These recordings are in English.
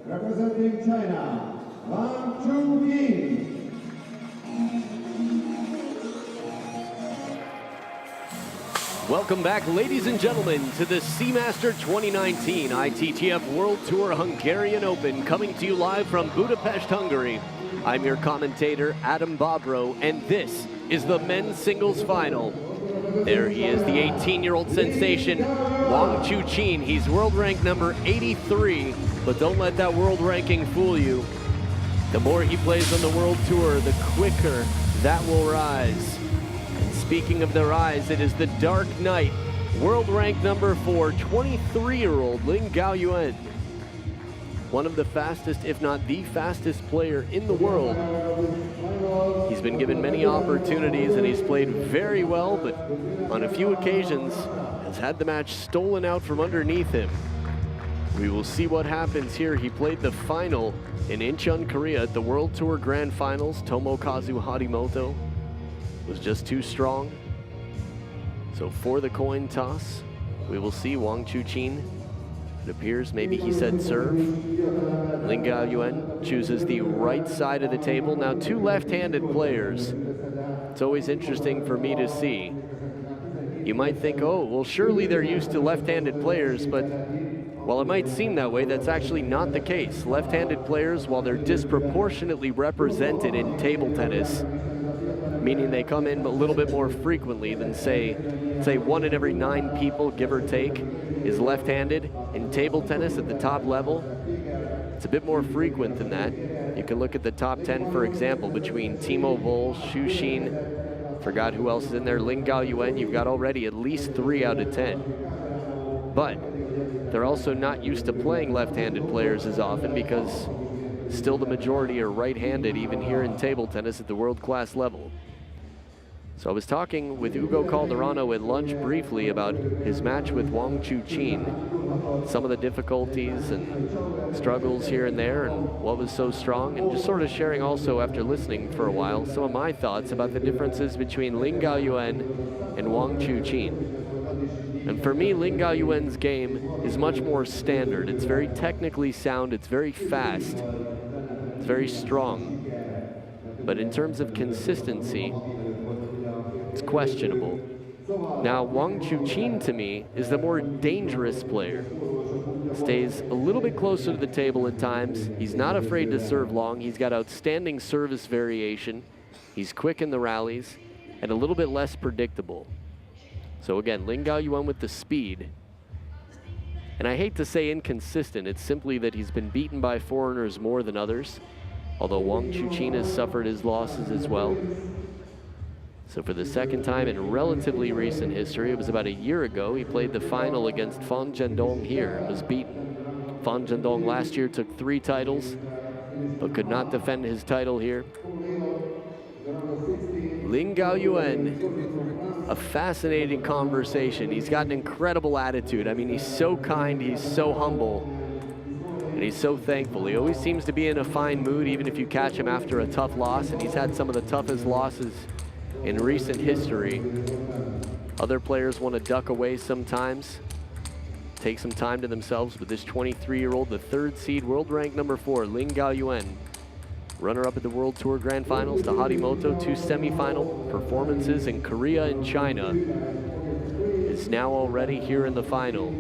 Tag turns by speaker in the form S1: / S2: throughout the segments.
S1: representing China, WANG Chuqin.
S2: Welcome back, ladies and gentlemen, to the Seamaster 2019 ITTF World Tour Hungarian Open, coming to you live from Budapest, Hungary. I'm your commentator, Adam Bobrow, and this is the men's singles final. There he is, the 18-year-old sensation, WANG Chuqin. He's world rank number 83, but don't let that world ranking fool you. The more he plays on the World Tour, the quicker that will rise. And speaking of the rise, it is the Dark Knight, world rank number 4, 23-year-old LIN Gaoyuan. One of the fastest, if not the fastest player in the world. He's been given many opportunities and he's played very well, but on a few occasions has had the match stolen out from underneath him. We will see what happens here. He played the final in Incheon, Korea at the World Tour Grand Finals. Tomokazu Harimoto was just too strong. So for the coin toss, we will see WANG Chuqin. It appears maybe he said serve. LIN Gaoyuan chooses the right side of the table. Now two left-handed players. It's always interesting for me to see. You might think, oh, well, surely they're used to left-handed players, but while it might seem that way, that's actually not the case. Left-handed players, while they're disproportionately represented in table tennis, meaning they come in a little bit more frequently than say 1 in every 9 people, give or take, is left-handed. In table tennis at the top level, it's a bit more frequent than that. You can look at the top 10, for example, between Timo Boll, Xu Xin, forgot who else is in there, LIN Gaoyuan. You've got already at least 3 out of 10. But they're also not used to playing left-handed players as often because still the majority are right-handed, even here in table tennis at the world-class level. So I was talking with Ugo Calderano at lunch briefly about his match with WANG Chuqin, some of the difficulties and struggles here and there and what was so strong, and just sort of sharing also, after listening for a while, some of my thoughts about the differences between LIN Gaoyuan and WANG Chuqin. And for me, LIN Gaoyuan's game is much more standard. It's very technically sound, it's very fast, it's very strong. But in terms of consistency, it's questionable. Now, WANG Chuqin, to me, is the more dangerous player. Stays a little bit closer to the table at times. He's not afraid to serve long. He's got outstanding service variation. He's quick in the rallies and a little bit less predictable. So again, LIN Gaoyuan with the speed. And I hate to say inconsistent. It's simply that he's been beaten by foreigners more than others, although WANG Chuqin has suffered his losses as well. So for the second time in relatively recent history, it was about a year ago, he played the final against Fan Zhendong here and was beaten. Fan Zhendong last year took 3 titles, but could not defend his title here. LIN Gaoyuan, a fascinating conversation. He's got an incredible attitude. I mean, he's so kind, he's so humble, and he's so thankful. He always seems to be in a fine mood, even if you catch him after a tough loss, and he's had some of the toughest losses in recent history. Other players want to duck away sometimes, take some time to themselves, but this 23-year-old, the 3rd seed, world rank number 4, LIN Gaoyuan, runner-up at the World Tour Grand Finals to Harimoto, 2 semifinal performances in Korea and China, is now already here in the final.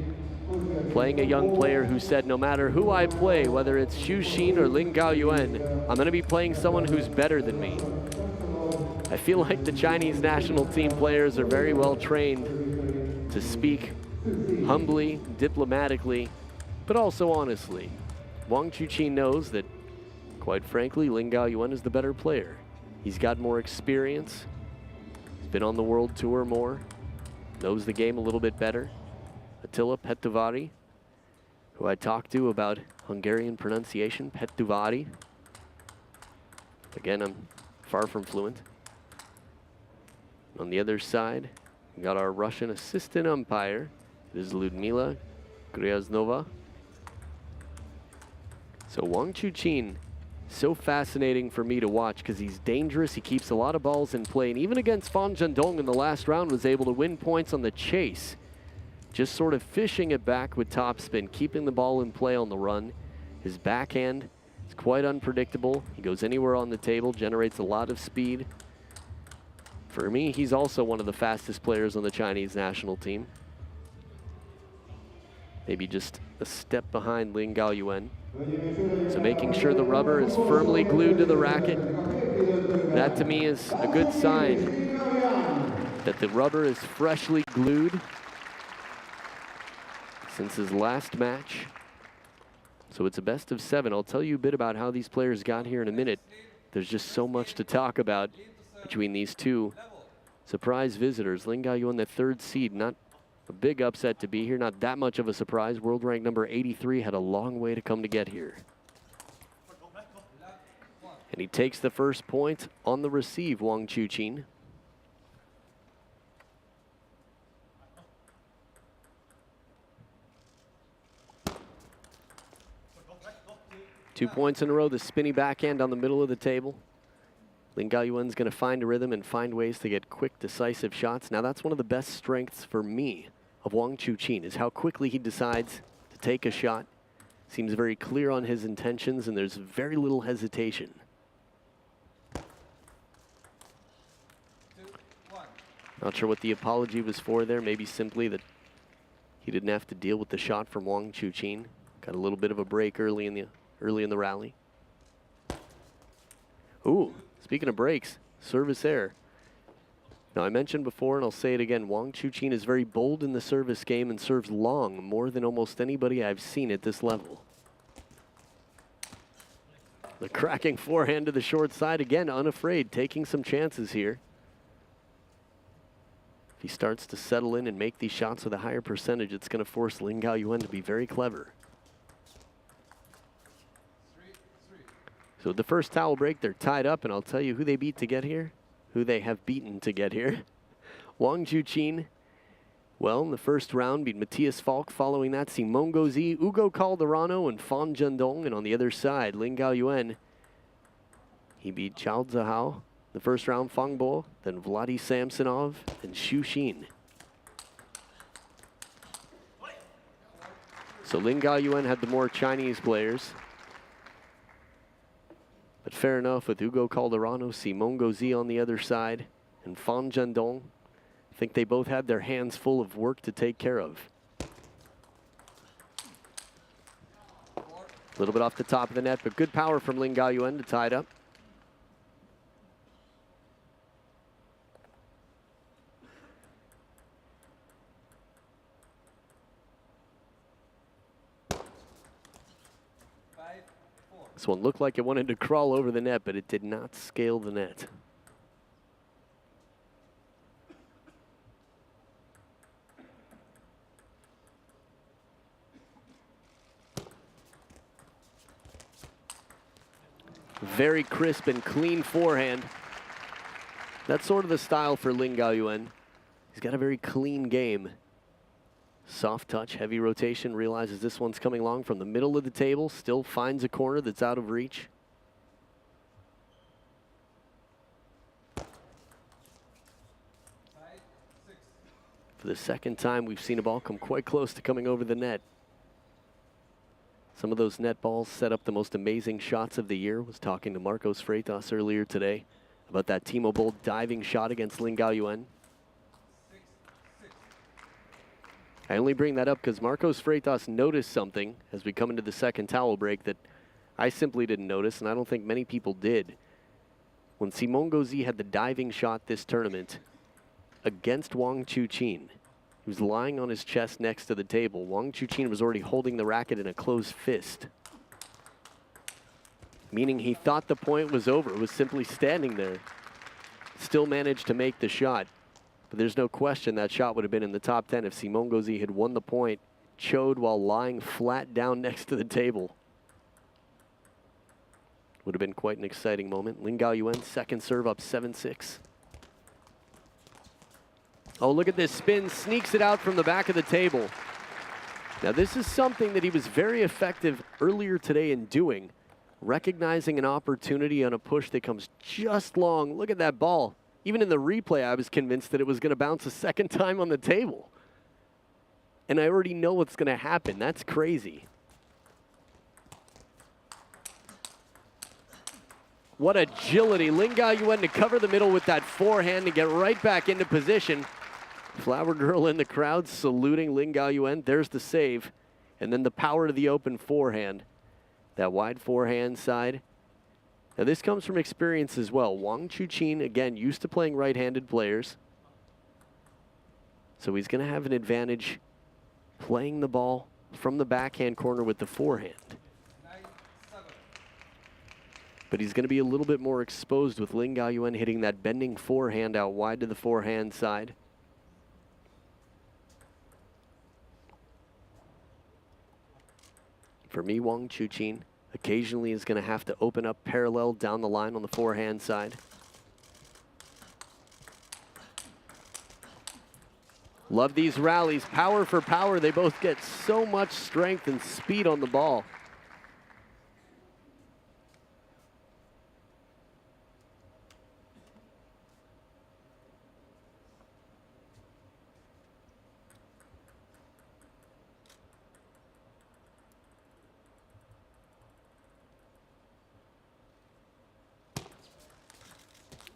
S2: Playing a young player who said, no matter who I play, whether it's Xu Xin or LIN Gaoyuan, I'm going to be playing someone who's better than me. I feel like the Chinese national team players are very well trained to speak humbly, diplomatically, but also honestly. WANG Chuqin knows that, quite frankly, LIN Gaoyuan is the better player. He's got more experience. He's been on the World Tour more, knows the game a little bit better. Attila Pettuvari, who I talked to about Hungarian pronunciation, Pettuvari. Again, I'm far from fluent. On the other side, we got our Russian assistant umpire. This is Ludmila Gryaznova. So WANG Chuqin, so fascinating for me to watch because he's dangerous. He keeps a lot of balls in play, and even against Fan Zhendong in the last round was able to win points on the chase. Just sort of fishing it back with topspin, keeping the ball in play on the run. His backhand is quite unpredictable. He goes anywhere on the table, generates a lot of speed. For me, he's also one of the fastest players on the Chinese national team. Maybe just a step behind LIN Gaoyuan. So making sure the rubber is firmly glued to the racket. That to me is a good sign that the rubber is freshly glued since his last match. So it's a best of 7. I'll tell you a bit about how these players got here in a minute. There's just so much to talk about between these two surprise visitors. LIN Gaoyuan, the 3rd seed, not a big upset to be here, not that much of a surprise. World rank number 83 had a long way to come to get here. And he takes the first point on the receive, WANG Chuqin. Two points in a row, the spinny backhand on the middle of the table. LIN Gaoyuan's going to find a rhythm and find ways to get quick, decisive shots. Now that's one of the best strengths for me of WANG Chuqin, is how quickly he decides to take a shot. Seems very clear on his intentions, and there's very little hesitation. Not sure what the apology was for there. Maybe simply that he didn't have to deal with the shot from WANG Chuqin. Got a little bit of a break early in the rally. Ooh, speaking of breaks, service error. Now I mentioned before, and I'll say it again, WANG Chuqin is very bold in the service game and serves long more than almost anybody I've seen at this level. The cracking forehand to the short side, again, unafraid, taking some chances here. If he starts to settle in and make these shots with a higher percentage, it's going to force LIN Gaoyuan to be very clever. So the first towel break, they're tied up, and I'll tell you who they beat to get here, who they have beaten to get here. WANG Chuqin, well, in the first round, beat Matthias Falk. Following that, Simon Gauzy, Ugo Calderano, and Fan Zhendong. And on the other side, LIN Gaoyuan, he beat Chao Zihao. The first round, Fang Bo, then Vladi Samsonov, and Xu Xin. So LIN Gaoyuan had the more Chinese players. But fair enough with Ugo Calderano, Simon Gauzy on the other side, and Fan Zhendong. I think they both had their hands full of work to take care of. A little bit off the top of the net, but good power from LIN Gaoyuan to tie it up. This one looked like it wanted to crawl over the net, but it did not scale the net. Very crisp and clean forehand. That's sort of the style for LIN Gaoyuan. He's got a very clean game. Soft touch, heavy rotation, realizes this one's coming long from the middle of the table, still finds a corner that's out of reach. For the second time, we've seen a ball come quite close to coming over the net. Some of those net balls set up the most amazing shots of the year. Was talking to Marcos Freitas earlier today about that Timo Boll diving shot against LIN Gaoyuan. I only bring that up because Marcos Freitas noticed something as we come into the second towel break that I simply didn't notice, and I don't think many people did. When Simon Gauzy had the diving shot this tournament against WANG Chuqin, he was lying on his chest next to the table. WANG Chuqin was already holding the racket in a closed fist, meaning he thought the point was over, was simply standing there. Still managed to make the shot. But there's no question that shot would have been in the top 10 if Simon Gauzy had won the point, chode while lying flat down next to the table. Would have been quite an exciting moment. LIN Gaoyuan, second serve up 7-6. Oh, look at this spin, sneaks it out from the back of the table. Now this is something that he was very effective earlier today in doing, recognizing an opportunity on a push that comes just long. Look at that ball. Even in the replay, I was convinced that it was going to bounce a second time on the table. And I already know what's going to happen. That's crazy. What agility. LIN Gaoyuan to cover the middle with that forehand to get right back into position. Flower Girl in the crowd saluting LIN Gaoyuan. There's the save. And then the power to the open forehand. That wide forehand side. Now this comes from experience as well. WANG Chuqin, again, used to playing right-handed players. So he's going to have an advantage playing the ball from the backhand corner with the forehand. But he's going to be a little bit more exposed with LIN Gaoyuan hitting that bending forehand out wide to the forehand side. For me, WANG Chuqin occasionally is going to have to open up parallel down the line on the forehand side. Love these rallies. Power for power. They both get so much strength and speed on the ball.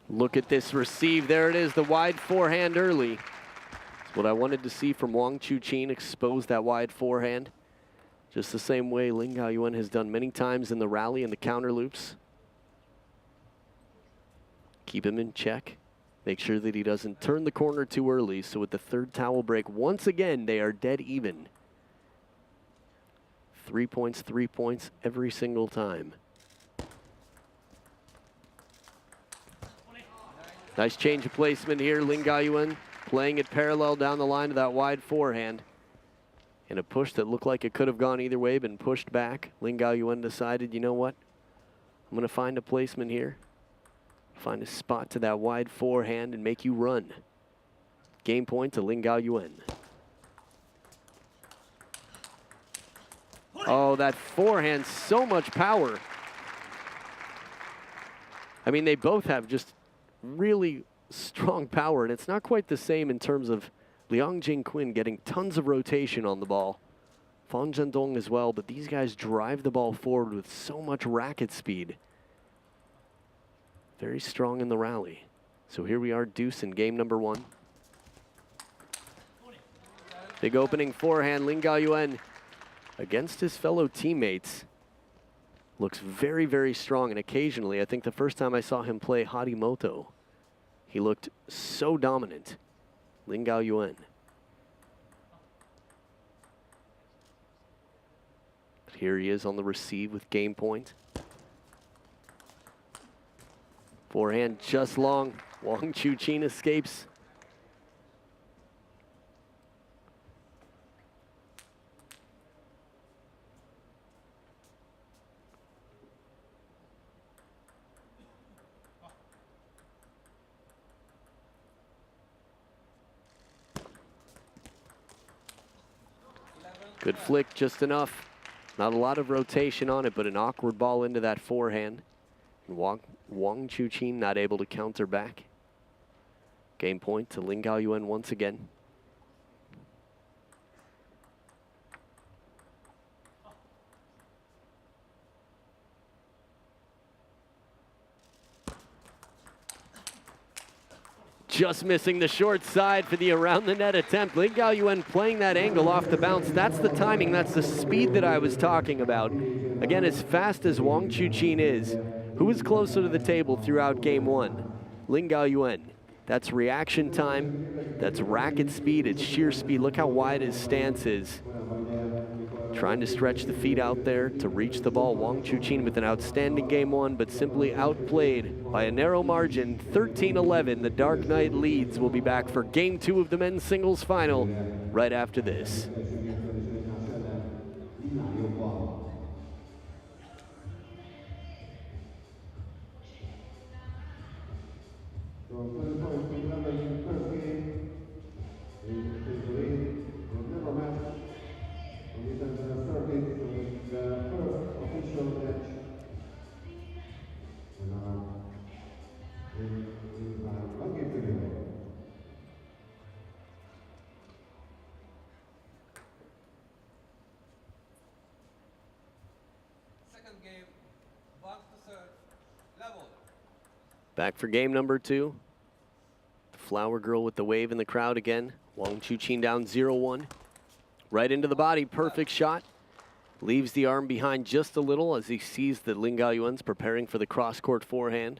S2: Look at this receive. There it is, the wide forehand early. It's what I wanted to see from WANG Chuqin, expose that wide forehand. Just the same way LIN Gaoyuan has done many times in the rally and the counter loops. Keep him in check. Make sure that he doesn't turn the corner too early. So with the third towel break, once again, they are dead even. 3 points every single time. Nice change of placement here. LIN Gaoyuan playing it parallel down the line to that wide forehand. In a push that looked like it could have gone either way, been pushed back. LIN Gaoyuan decided, you know what? I'm going to find a placement here. Find a spot to that wide forehand and make you run. Game point to LIN Gaoyuan. Oh, that forehand, so much power. I mean, they both have just really strong power, and it's not quite the same in terms of Liang Jingquin getting tons of rotation on the ball. Fan Zhendong as well, but these guys drive the ball forward with so much racket speed. Very strong in the rally. So here we are, deuce in game number 1. Big opening forehand, LIN Gaoyuan against his fellow teammates. Looks very, very strong, and occasionally, I think the first time I saw him play Harimoto, he looked so dominant. LIN Gaoyuan. But here he is on the receive with game point. Forehand just long. WANG Chuqin escapes. Good flick, just enough. Not a lot of rotation on it, but an awkward ball into that forehand. And WANG Chuqin not able to counter back. Game point to LIN Gaoyuan once again. Just missing the short side for the around the net attempt. LIN Gaoyuan playing that angle off the bounce. That's the timing, that's the speed that I was talking about. Again, as fast as WANG Chuqin is, who is closer to the table throughout game 1? LIN Gaoyuan. That's reaction time, that's racket speed, it's sheer speed. Look how wide his stance is. Trying to stretch the feet out there to reach the ball. WANG Chuqin with an outstanding game 1, but simply outplayed by a narrow margin, 13-11. The Dark Knight leads. We'll be back for game 2 of the men's singles final right after this.
S3: Second game, WANG to serve,
S2: Back for game number 2. The flower girl with the wave in the crowd again. Wang Chuqin down 0-1. Right into the body, perfect shot. Leaves the arm behind just a little as he sees that LIN Gaoyuan's preparing for the cross-court forehand.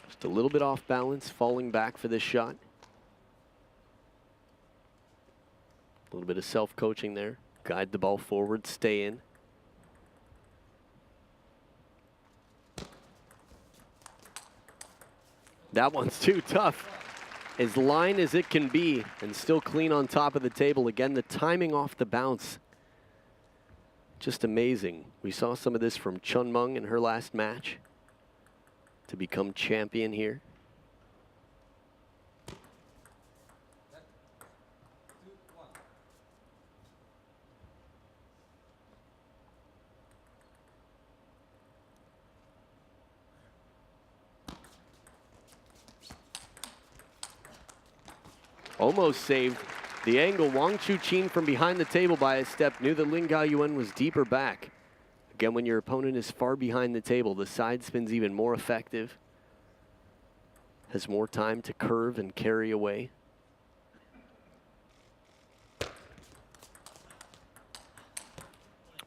S2: Just a little bit off balance, falling back for this shot. A little bit of self-coaching there. Guide the ball forward, stay in. That one's too tough. As line as it can be and still clean on top of the table. Again, the timing off the bounce. Just amazing. We saw some of this from Chun Meng in her last match to become champion here. Almost saved the angle. Wang Chuqin from behind the table by a step knew that LIN Gaoyuan was deeper back. Again, when your opponent is far behind the table, the side spin's even more effective. Has more time to curve and carry away.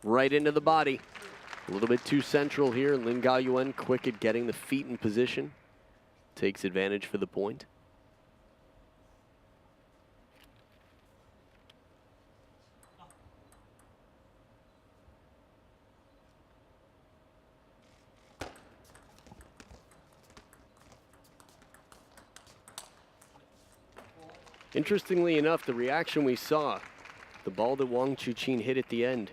S2: Right into the body. A little bit too central here, and LIN Gaoyuan quick at getting the feet in position. Takes advantage for the point. Interestingly enough, the reaction we saw, the ball that Wang Chuqin hit at the end,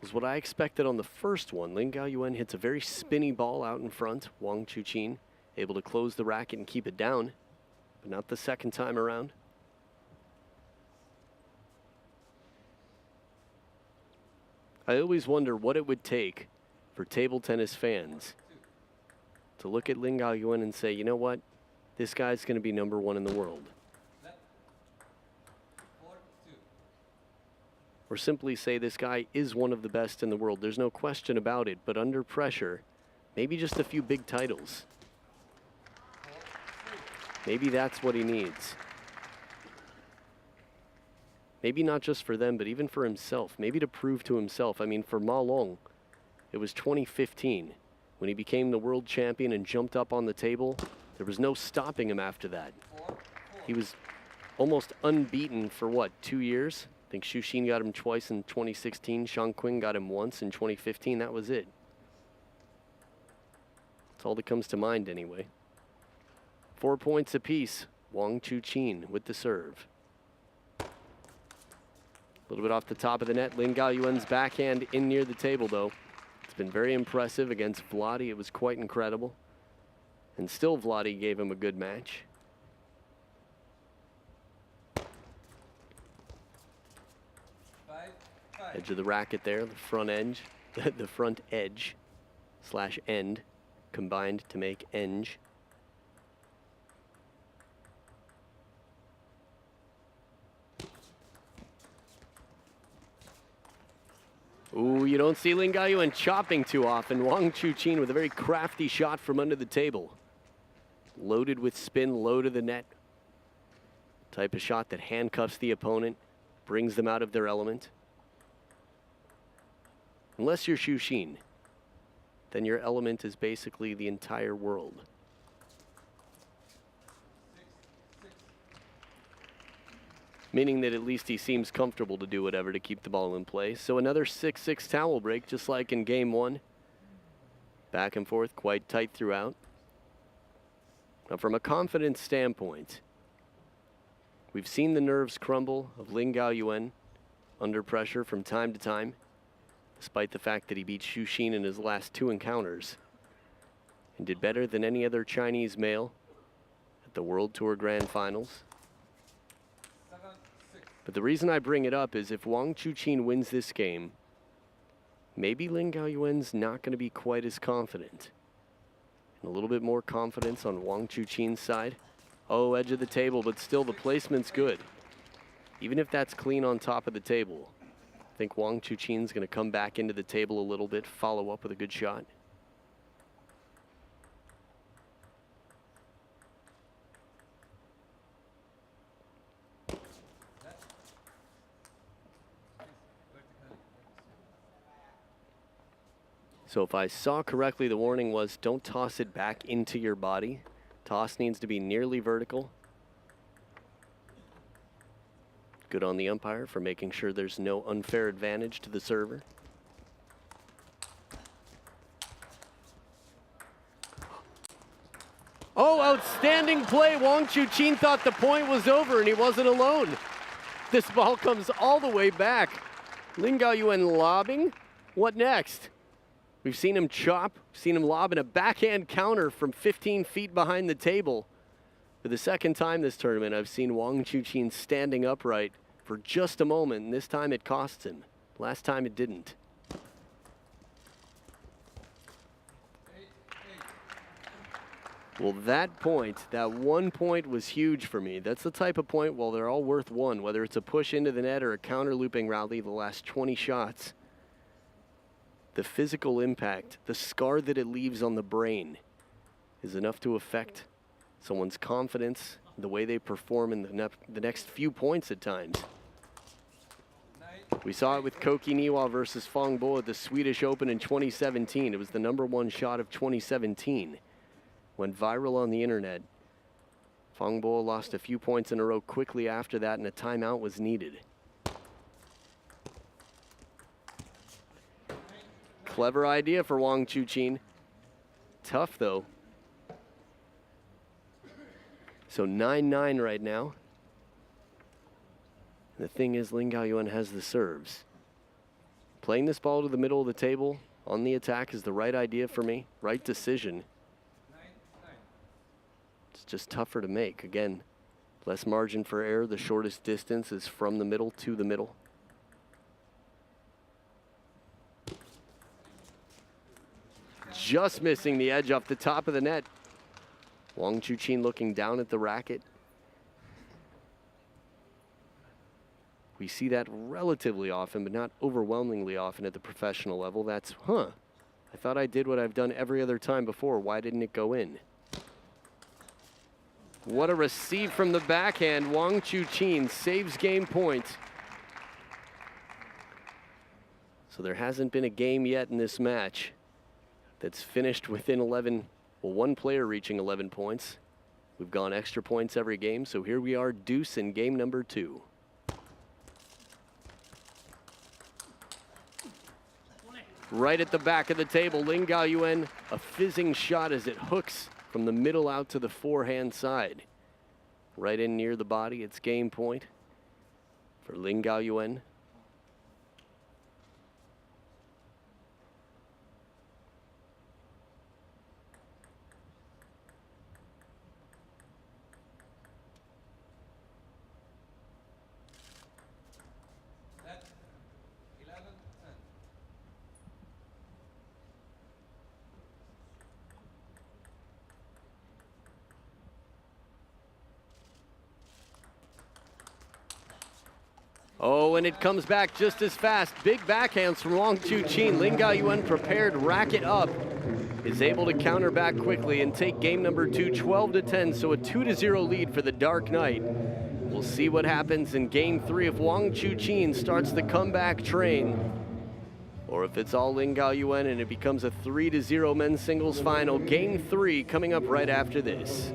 S2: was what I expected on the first one. LIN Gaoyuan hits a very spinny ball out in front. Wang Chuqin able to close the racket and keep it down, but not the second time around. I always wonder what it would take for table tennis fans to look at LIN Gaoyuan and say, you know what, this guy's going to be #1 in the world. Or simply say this guy is one of the best in the world. There's no question about it, but under pressure, maybe just a few big titles. Maybe that's what he needs. Maybe not just for them, but even for himself. Maybe to prove to himself. I mean, for Ma Long, it was 2015 when he became the world champion and jumped up on the table. There was no stopping him after that. He was almost unbeaten for what, 2 years? I think Xu Xin got him twice in 2016. Shang Qing got him once in 2015. That was it. That's all that comes to mind anyway. 4 points apiece. Wang Chuqin with the serve. A little bit off the top of the net. LIN Gaoyuan's backhand in near the table, though. It's been very impressive against Vladi. It was quite incredible. And still Vladi gave him a good match. Edge of the racket there, the front edge, the front edge / end combined to make enge. Ooh, you don't see LIN Gaoyuan chopping too often. Wang Chuqin with a very crafty shot from under the table. Loaded with spin, low to the net. Type of shot that handcuffs the opponent, brings them out of their element. Unless you're Xu Xin, then your element is basically the entire world. Meaning that at least he seems comfortable to do whatever to keep the ball in play. So another 6-6 towel break, just like in game 1. Back and forth, quite tight throughout. Now from a confidence standpoint, we've seen the nerves crumble of LIN Gaoyuan under pressure from time to time, despite the fact that he beat Xu Xin in his last 2 encounters and did better than any other Chinese male at the World Tour Grand Finals. But the reason I bring it up is if Wang Chuqin wins this game, maybe LIN Gaoyuan's not going to be quite as confident. And a little bit more confidence on Wang Chuqin's side. Oh, edge of the table, but still the placement's good. even if that's clean on top of the table. I think WANG Chuqin's going to come back into the table a little bit, follow up with a good shot. So if I saw correctly, the warning was don't toss it back into your body. Toss needs to be nearly vertical. Good on the umpire for making sure there's no unfair advantage to the server. Oh, outstanding play. WANG Chuqin thought the point was over and he wasn't alone. This ball comes all the way back. LIN Gaoyuan lobbing. What next? We've seen him chop, seen him lob in a backhand counter from 15 feet behind the table. For the second time this tournament, I've seen WANG Chuqin standing upright for just a moment, and this time it costs him. Last time it didn't. Well, that point, that 1 point was huge for me. That's the type of point, well, they're all worth one, whether it's a push into the net or a counter looping rally the last 20 shots. The physical impact, the scar that it leaves on the brain is enough to affect someone's confidence, the way they perform in the next few points at times. We saw it with Koki Niwa versus Fong Bo at the Swedish Open in 2017. It was the #1 shot of 2017. Went viral on the internet. Fong Bo lost a few points in a row quickly after that, and a timeout was needed. Clever idea for WANG Chuqin. Tough, though. So 9-9 right now. The thing is, LIN Gaoyuan has the serves. Playing this ball to the middle of the table on the attack is the right idea for me. Right decision. It's just tougher to make. Again, less margin for error. The shortest distance is from the middle to the middle. Just missing the edge off the top of the net. WANG Chuqin looking down at the racket. We see that relatively often, but not overwhelmingly often at the professional level. That's, I thought I did what I've done every other time before. Why didn't it go in? What a receive from the backhand. WANG Chuqin saves game point. So there hasn't been a game yet in this match that's finished within 11, well, one player reaching 11 points. We've gone extra points every game, so here we are, deuce in game number 2. Right at the back of the table, LIN Gaoyuan, a fizzing shot as it hooks from the middle out to the forehand side. Right in near the body, it's game point for LIN Gaoyuan. Oh, and it comes back just as fast. Big backhands from WANG Chuqin. LIN Gaoyuan prepared, racket up, is able to counter back quickly and take game number 2, 12-10, so a 2-0 lead for the Dark Knight. We'll see what happens in game 3 if WANG Chuqin starts the comeback train, or if it's all LIN Gaoyuan and it becomes a 3-0 men's singles final. Game 3 coming up right after this.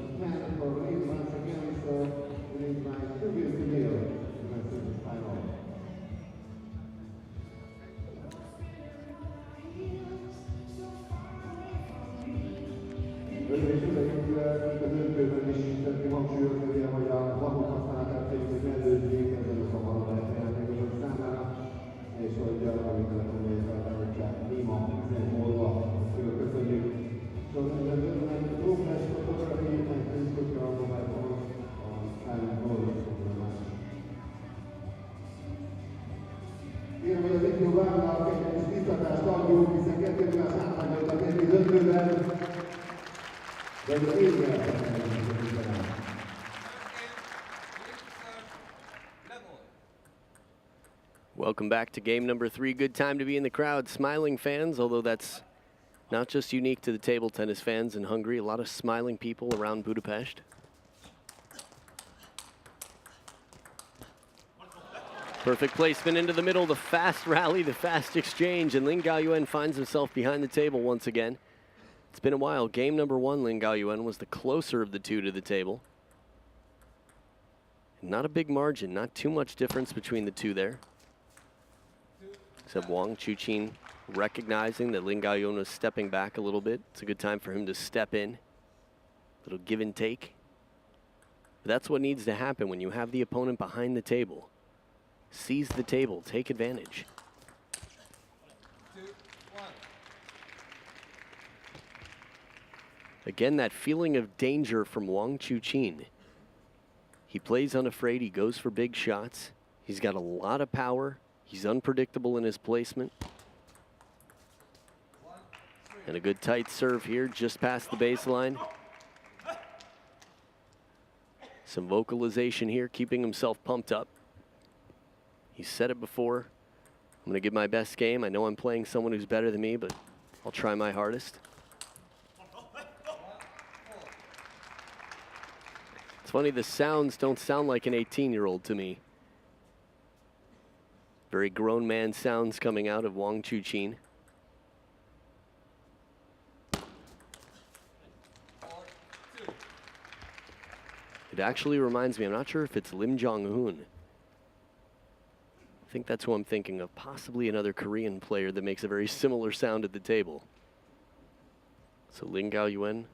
S2: Welcome back to game number 3. Good time to be in the crowd. Smiling fans, although that's not just unique to the table tennis fans in Hungary. A lot of smiling people around Budapest. Perfect placement into the middle, the fast rally, the fast exchange, and LIN Gaoyuan finds himself behind the table once again. It's been a while. Game number 1, LIN Gaoyuan was the closer of the two to the table. Not a big margin, not too much difference between the two there. Except WANG Chuqin recognizing that LIN Gaoyuan was stepping back a little bit. It's a good time for him to step in. A little give and take. But that's what needs to happen when you have the opponent behind the table. Seize the table, take advantage.
S3: 2, 1.
S2: Again, that feeling of danger from WANG Chuqin. He plays unafraid, he goes for big shots. He's got a lot of power. He's unpredictable in his placement. And a good tight serve here, just past the baseline. Some vocalization here, keeping himself pumped up. He said it before. I'm going to give my best game. I know I'm playing someone who's better than me, but I'll try my hardest. It's funny, the sounds don't sound like an 18-year-old to me. Very grown man sounds coming out of WANG Chuqin. It actually reminds me, I'm not sure if it's Lim Jong-hoon. I think that's who I'm thinking of, possibly another Korean player that makes a very similar sound at the table. So LIN Gaoyuan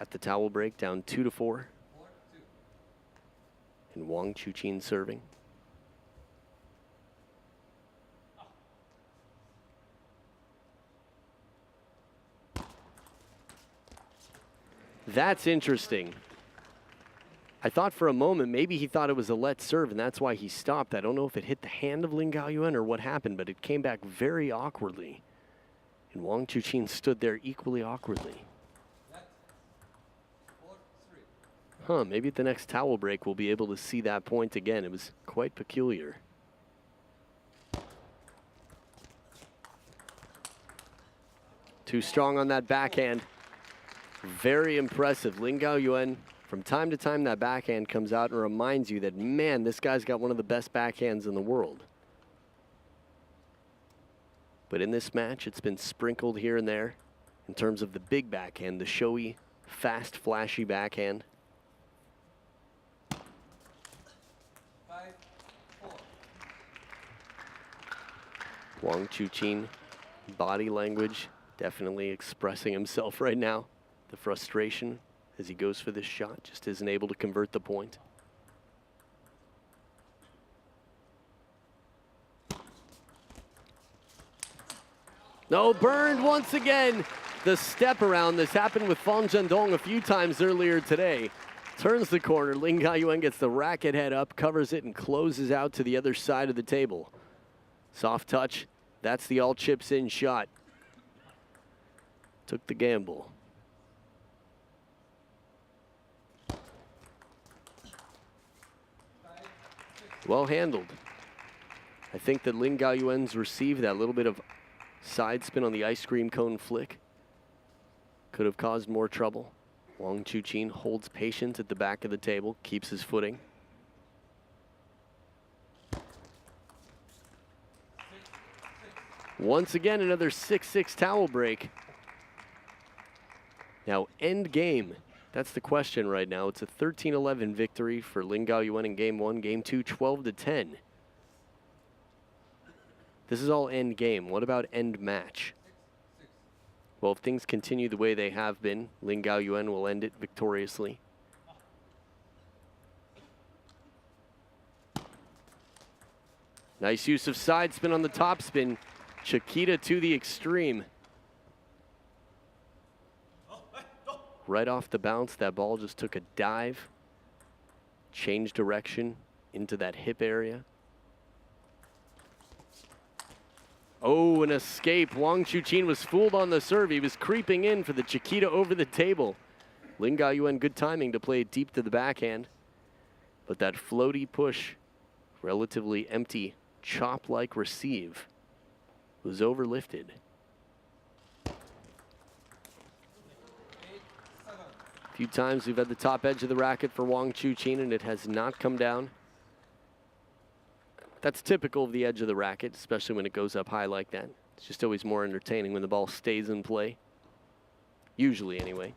S2: at the towel break, down 2-4. And WANG Chuqin serving. That's interesting. I thought for a moment maybe he thought it was a let serve and that's why he stopped. I don't know if it hit the hand of LIN Gaoyuan or what happened, but it came back very awkwardly. And WANG Chuqin stood there equally awkwardly. Huh, maybe at the next towel break we'll be able to see that point again. It was quite peculiar. Too strong on that backhand. Very impressive. LIN Gaoyuan, from time to time that backhand comes out and reminds you that, man, this guy's got one of the best backhands in the world. But in this match, it's been sprinkled here and there in terms of the big backhand, the showy, fast, flashy backhand.
S3: 5, 4.
S2: WANG Chuqin, body language, definitely expressing himself right now. The frustration as he goes for this shot, just isn't able to convert the point. No, burned once again. The step around, this happened with Fan Zhendong a few times earlier today. Turns the corner, LIN Gaoyuan gets the racket head up, covers it, and closes out to the other side of the table. Soft touch, that's the all chips in shot. Took the gamble. Well handled. I think that LIN Gaoyuan's received that little bit of side spin on the ice cream cone flick. Could have caused more trouble. WANG Chuqin holds patience at the back of the table, keeps his footing. Once again, another 6-6 towel break. Now, end game. That's the question right now. It's a 13-11 victory for LIN Gaoyuan in game 1. Game 2, 12-10. This is all end game. What about end match? Well, if things continue the way they have been, LIN Gaoyuan will end it victoriously. Nice use of side spin on the top spin. Chiquita to the extreme. Right off the bounce, that ball just took a dive, changed direction into that hip area. Oh, an escape. WANG Chuqin was fooled on the serve. He was creeping in for the Chiquita over the table. LIN Gaoyuan, good timing to play it deep to the backhand. But that floaty push, relatively empty chop-like receive was overlifted.
S3: 8, 7.
S2: A few times we've had the top edge of the racket for Wang Chuqin, and it has not come down. That's typical of the edge of the racket, especially when it goes up high like that. It's just always more entertaining when the ball stays in play. Usually, anyway.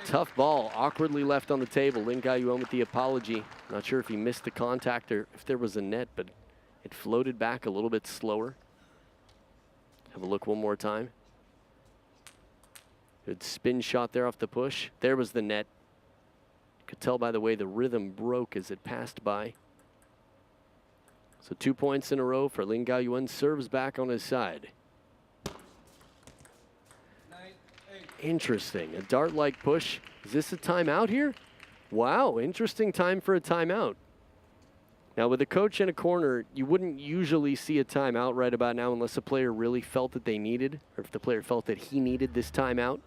S2: Tough ball, awkwardly left on the table. Lin Gaoyuan with the apology. Not sure if he missed the contact or if there was a net, but it floated back a little bit slower. Have a look one more time. Good spin shot there off the push. There was the net. Could tell by the way the rhythm broke as it passed by. So 2 points in a row for Lin Gaoyuan. Serves back on his side.
S3: 9, 8.
S2: Interesting, a dart-like push. Is this a timeout here? Wow, interesting time for a timeout. Now with a coach in a corner, you wouldn't usually see a timeout right about now unless a player really felt that they needed, or if the player felt that he needed this timeout.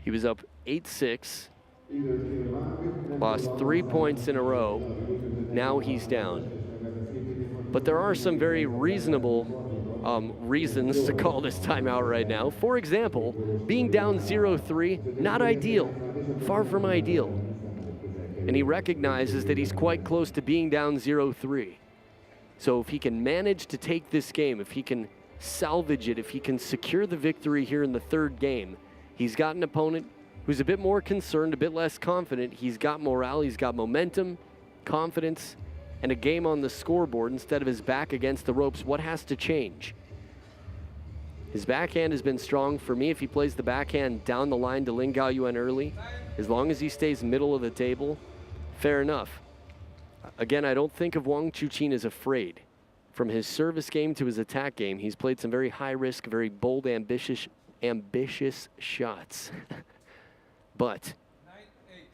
S2: He was up 8-6, lost 3 points in a row. Now he's down. But there are some very reasonable reasons to call this timeout right now. For example, being down 0-3, not ideal, far from ideal. And he recognizes that he's quite close to being down 0-3. So if he can manage to take this game, if he can salvage it, if he can secure the victory here in the third game, he's got an opponent who's a bit more concerned, a bit less confident. He's got morale, he's got momentum, confidence, and a game on the scoreboard instead of his back against the ropes. What has to change? His backhand has been strong. For me, if he plays the backhand down the line to Lin Gaoyuan early, as long as he stays middle of the table, fair enough. Again, I don't think of Wang Chuqin as afraid. From his service game to his attack game, he's played some very high-risk, very bold, ambitious shots. But
S3: 9, 8.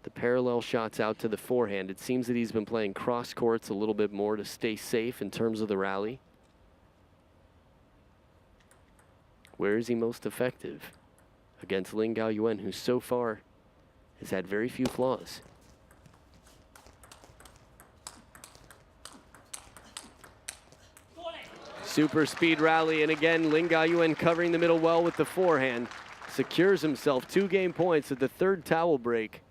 S2: the parallel shots out to the forehand, it seems that he's been playing cross courts a little bit more to stay safe in terms of the rally. Where is he most effective? Against Lin Gaoyuan, who so far has had very few flaws. Super speed rally, and again, Lin Gaoyuan covering the middle well with the forehand. Secures himself 2 game points at the third towel break.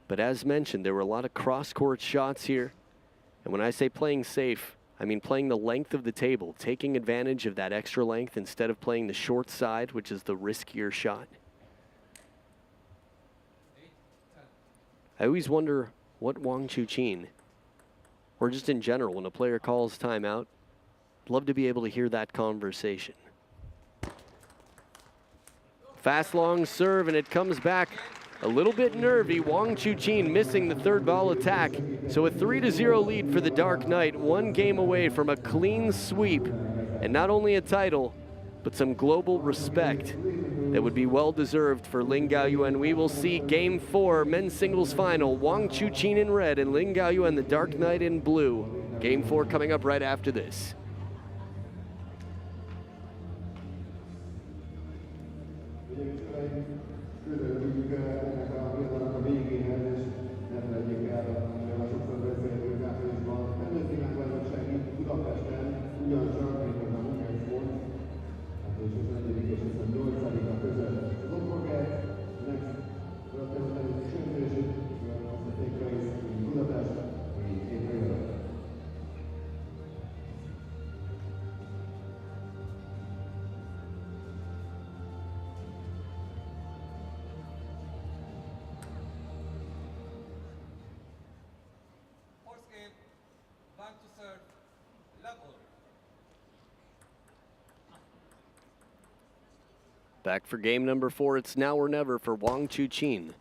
S2: But as mentioned, there were a lot of cross-court shots here. And when I say playing safe, I mean playing the length of the table, taking advantage of that extra length instead of playing the short side, which is the riskier shot.
S3: 8, 10.
S2: I always wonder what Wang Chuqin, or just in general, when a player calls timeout, I'd love to be able to hear that conversation. Fast long serve, and it comes back a little bit nervy. Wang Chuqin missing the third ball attack. So a 3-0 lead for the Dark Knight, 1 game away from a clean sweep. And not only a title, but some global respect that would be well-deserved for Lin Gaoyuan. We will see Game 4, men's singles final. Wang Chuqin in red and Lin Gaoyuan, the Dark Knight, in blue. Game 4 coming up right after this.
S3: Fourth game, back to serve, level.
S2: Back for game number 4. It's now or never for Wang Chuqin.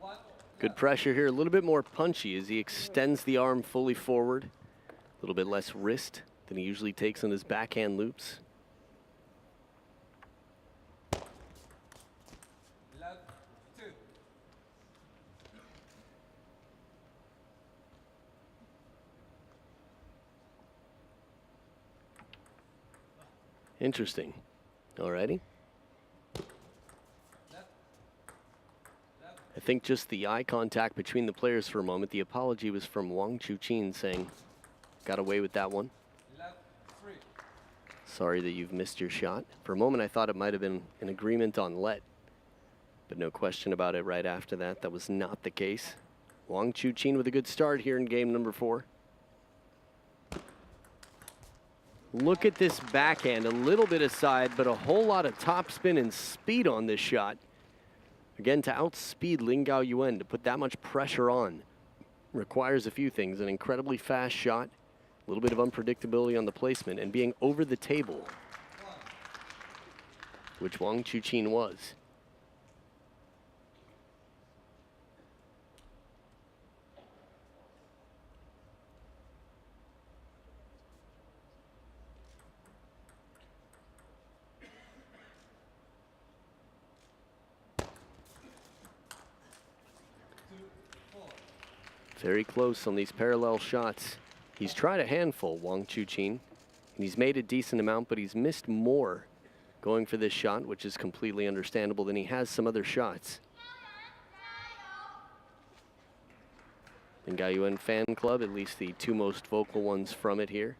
S3: 1,
S2: Good pressure here, a little bit more punchy as he extends the arm fully forward. A little bit less wrist than he usually takes on his backhand loops.
S3: love, 2.
S2: Interesting. Alrighty. I think just the eye contact between the players for a moment. The apology was from WANG Chuqin saying, got away with that one.
S3: Left 3.
S2: Sorry that you've missed your shot. For a moment, I thought it might have been an agreement on let, but no question about it right after that. That was not the case. WANG Chuqin with a good start here in game number 4. Look at this backhand, a little bit aside, but a whole lot of topspin and speed on this shot. Again, to outspeed LIN Gaoyuan, to put that much pressure on, requires a few things. An incredibly fast shot, a little bit of unpredictability on the placement, and being over the table, which WANG Chuqin was. Very close on these parallel shots. He's tried a handful, WANG Chuqin, and he's made a decent amount, but he's missed more going for this shot, which is completely understandable, than he has some other shots. LIN Gaoyuan fan club, at least the 2 most vocal ones from it here.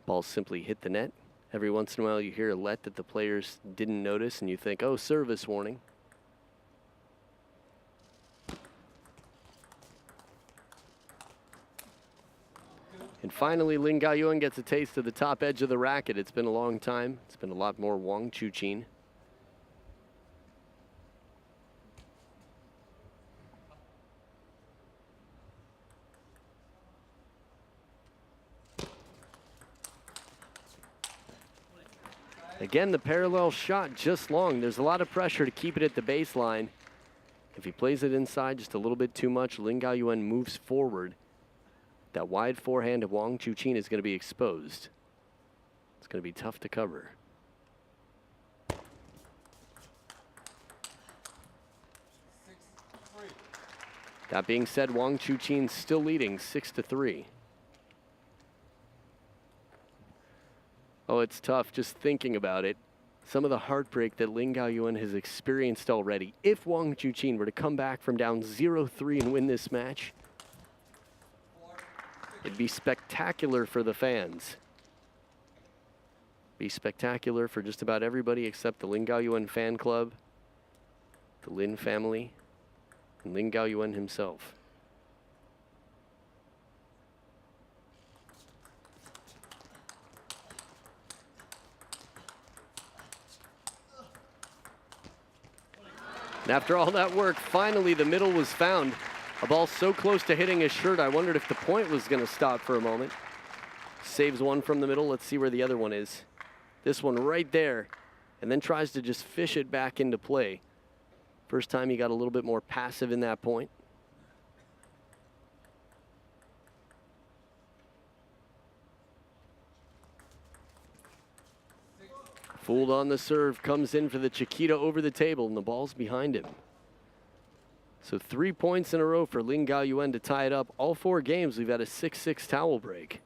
S2: Ball simply hit the net. Every once in a while you hear a let that the players didn't notice and you think, oh, service warning. And finally, LIN Gaoyuan gets a taste of the top edge of the racket. It's been a long time. It's been a lot more WANG Chuqin. Again, the parallel shot just long. There's a lot of pressure to keep it at the baseline. If he plays it inside just a little bit too much, LIN Gaoyuan moves forward. That wide forehand of WANG Chuqin is going to be exposed. It's going to be tough to cover. That being said, WANG Chuqin still leading 6-3. Oh, it's tough just thinking about it. Some of the heartbreak that LIN Gaoyuan has experienced already. If WANG Chuqin were to come back from down 0-3 and win this match, it'd be spectacular for the fans. Be spectacular for just about everybody except the LIN Gaoyuan fan club, the Lin family, and LIN Gaoyuan himself. And after all that work, finally the middle was found. A ball so close to hitting his shirt, I wondered if the point was going to stop for a moment. Saves one from the middle. Let's see where the other one is. This one right there, and then tries to just fish it back into play. First time he got a little bit more passive in that point. Fooled on the serve, comes in for the Chiquita over the table, and the ball's behind him. So 3 points in a row for LIN Gaoyuan to tie it up. All 4 games, we've had a 6-6 towel break.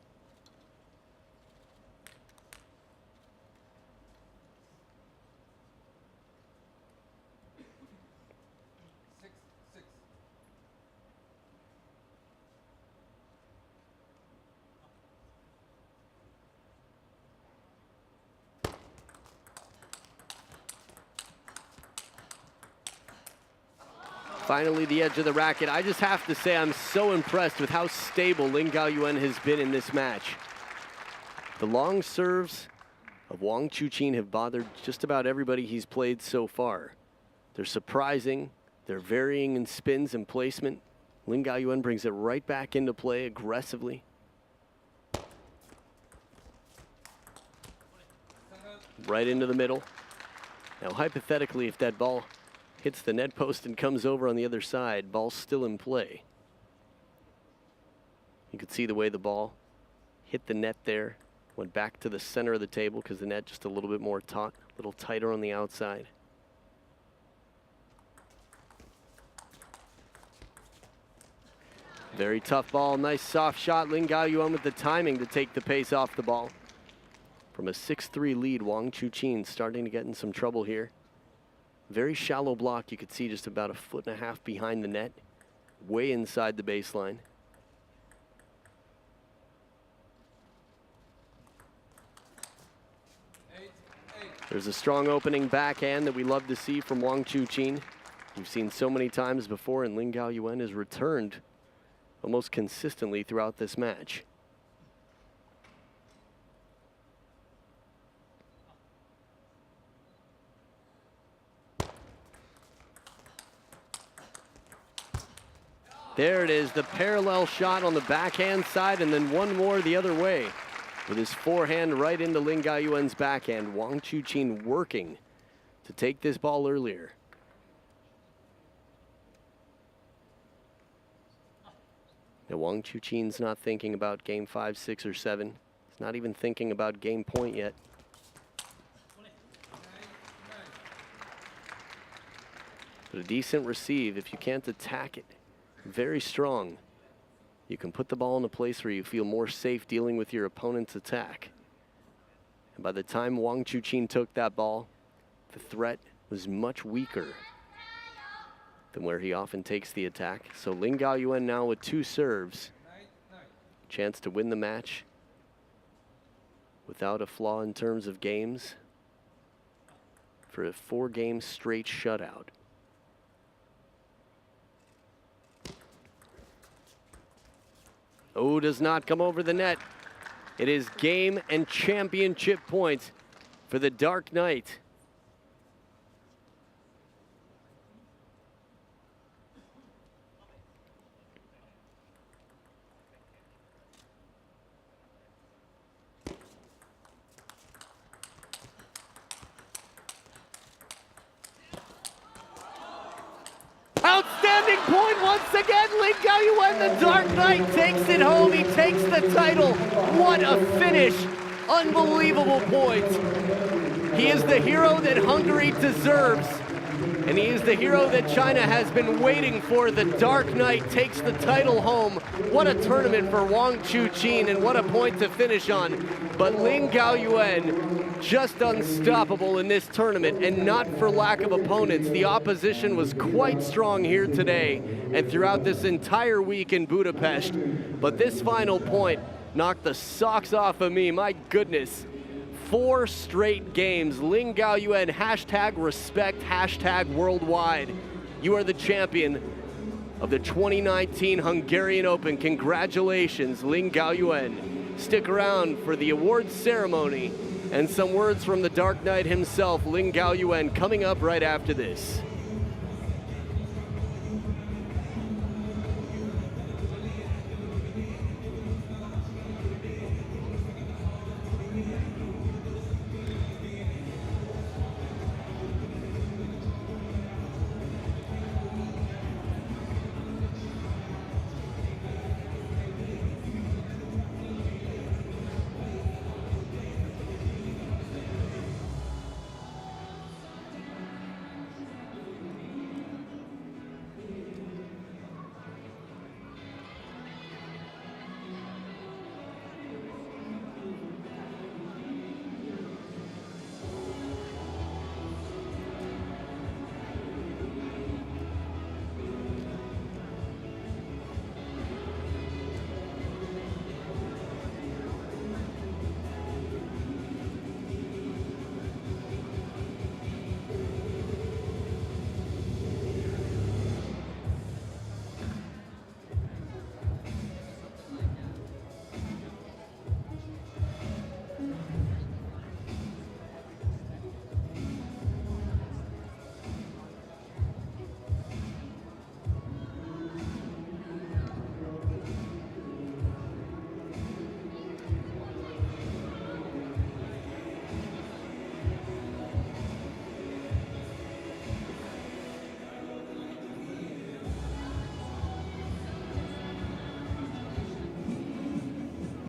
S2: Finally, the edge of the racket. I just have to say I'm so impressed with how stable LIN Gaoyuan has been in this match. The long serves of WANG Chuqin have bothered just about everybody he's played so far. They're surprising. They're varying in spins and placement. LIN Gaoyuan brings it right back into play aggressively. Right into the middle. Now, hypothetically, if that ball hits the net post and comes over on the other side, ball's still in play. You could see the way the ball hit the net there, went back to the center of the table because the net just a little bit more taut, a little tighter on the outside. Very tough ball, nice soft shot. Lin Gaoyuan with the timing to take the pace off the ball. From a 6-3 lead, Wang Chuqin starting to get in some trouble here. Very shallow block, you could see just about 1.5 feet behind the net, way inside the baseline. There's a strong opening backhand that we love to see from Wang Chuqin. We've seen so many times before, and Lin Gaoyuan has returned almost consistently throughout this match. There it is, the parallel shot on the backhand side, and then one more the other way. With his forehand right into Lin Gaoyuan's backhand, Wang Chuqin working to take this ball earlier. Now Wang Chuqin's not thinking about game 5, 6, or 7. He's not even thinking about game point yet. But a decent receive, if you can't attack it, very strong. You can put the ball in a place where you feel more safe dealing with your opponent's attack. And by the time Wang Chuqin took that ball, the threat was much weaker than where he often takes the attack. So Lin Gaoyuan now with 2 serves. Chance to win the match without a flaw in terms of games for a 4-game straight shutout. Oh, does not come over the net. It is game and championship points for the Dark Knight. Outstanding point once again. Lin Gaoyuan, the Dark Knight, takes it home. He takes the title. What a finish. Unbelievable point. He is the hero that Hungary deserves. And he is the hero that China has been waiting for. The Dark Knight takes the title home. What a tournament for Wang Chuqin, and what a point to finish on. But Lin Gaoyuan, just unstoppable in this tournament, and not for lack of opponents. The opposition was quite strong here today and throughout this entire week in Budapest. But this final point knocked the socks off of me, my goodness. 4 straight games. Lin Gaoyuan, hashtag respect, hashtag worldwide. You are the champion of the 2019 Hungarian Open. Congratulations, Lin Gaoyuan. Stick around for the awards ceremony and some words from the Dark Knight himself, Lin Gaoyuan, coming up right after this.